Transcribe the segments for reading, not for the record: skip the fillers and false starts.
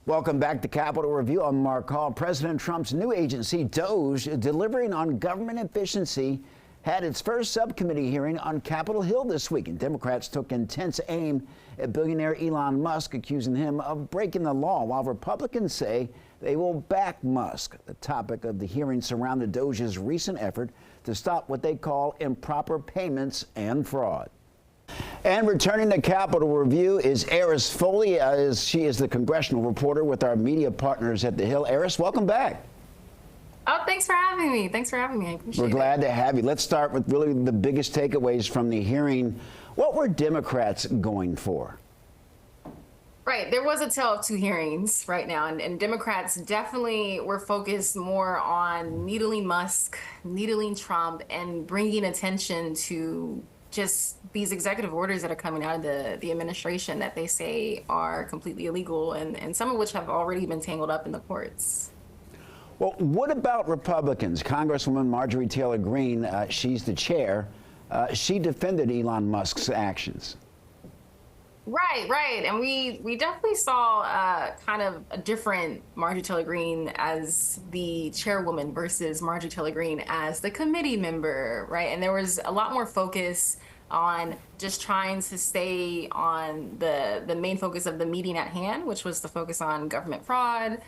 Welcome back to Capitol Review. I'm Mark Hall. President Trump's new agency, DOGE, delivering on government efficiency, had its first subcommittee hearing on Capitol Hill this week. And Democrats took intense aim at billionaire Elon Musk, accusing him of breaking the law, while Republicans say they will back Musk. The topic of the hearing surrounded DOGE's recent effort to stop what they call improper payments and fraud. And returning to Capitol Review is Aris Folley. She is the congressional reporter with our media partners at the Hill. Aris, welcome back. Oh, thanks for having me. I appreciate it. We're glad to have you. Let's start with really the biggest takeaways from the hearing. What were Democrats going for? Right. There was a tale of two hearings right now, and Democrats definitely were focused more on needling Musk, needling Trump, and bringing attention to just these executive orders that are coming out of the administration that they say are completely illegal, and some of which have already been tangled up in the courts. Well, what about Republicans? Congresswoman Marjorie Taylor Greene, she's the chair. She defended Elon Musk's actions. Right. And we definitely saw kind of a different Marjorie Taylor Greene as the chairwoman versus Marjorie Taylor Greene as the committee member, right? And there was a lot more focus on just trying to stay on the main focus of the meeting at hand, which was the focus on government fraud,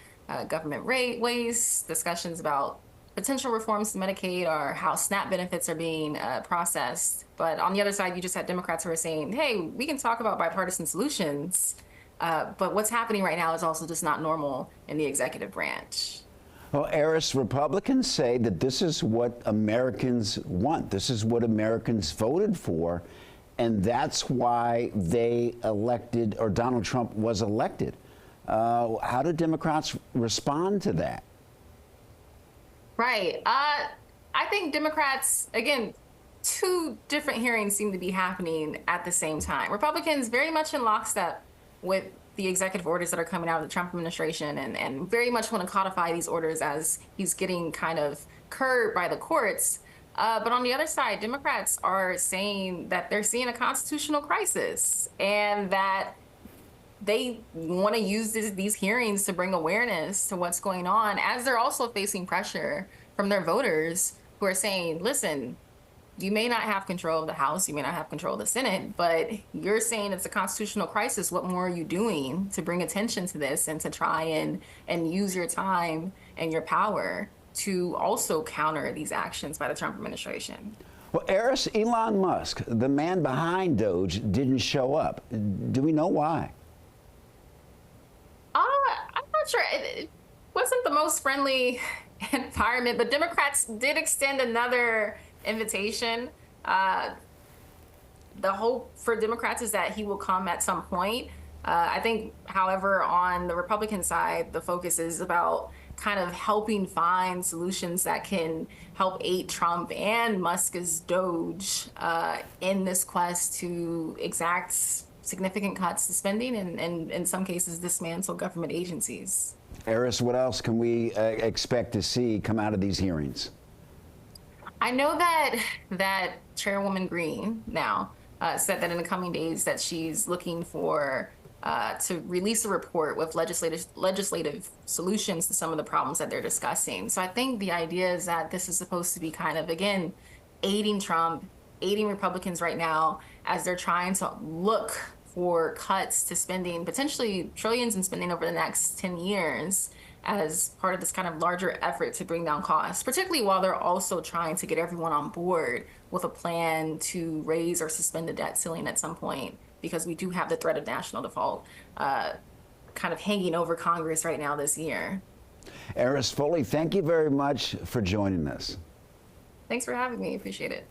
government rate waste, discussions about potential reforms to Medicaid or how SNAP benefits are being processed. But on the other side, you just had Democrats who are saying, hey, we can talk about bipartisan solutions, but what's happening right now is also just not normal in the executive branch. Well, Aris, Republicans say that this is what Americans want. This is what Americans voted for, and that's why they elected, or Donald Trump was elected. How do Democrats respond to that? Right. I think Democrats, again, two different hearings seem to be happening at the same time. Republicans very much in lockstep with the executive orders that are coming out of the Trump administration and very much want to codify these orders as he's getting kind of curbed by the courts. But on the other side, Democrats are saying that they're seeing a constitutional crisis and that they want to use these hearings to bring awareness to what's going on, as they're also facing pressure from their voters who are saying, listen, you may not have control of the House, you may not have control of the Senate, but you're saying it's a constitutional crisis. What more are you doing to bring attention to this and to try and use your time and your power to also counter these actions by the Trump administration? Well, Aris, Elon Musk, the man behind DOGE, didn't show up. Do we know why? I'm not sure. It wasn't the most friendly environment, but Democrats did extend another invitation. The hope for Democrats is that he will come at some point. I think, however, on the Republican side, the focus is about kind of helping find solutions that can help aid Trump and Musk's DOGE in this quest to exact significant cuts to spending and in some cases dismantle government agencies. Aris, what else can we expect to see come out of these hearings? I know that Chairwoman Greene now said that in the coming days that she's looking for to release a report with legislative solutions to some of the problems that they're discussing. So I think the idea is that this is supposed to be kind of, again, aiding Trump, aiding Republicans right now as they're trying to look for cuts to spending, potentially trillions in spending over the next 10 years as part of this kind of larger effort to bring down costs, particularly while they're also trying to get everyone on board with a plan to raise or suspend the debt ceiling at some point, because we do have the threat of national default kind of hanging over Congress right now this year. Aris Folley, thank you very much for joining us. Thanks for having me. Appreciate it.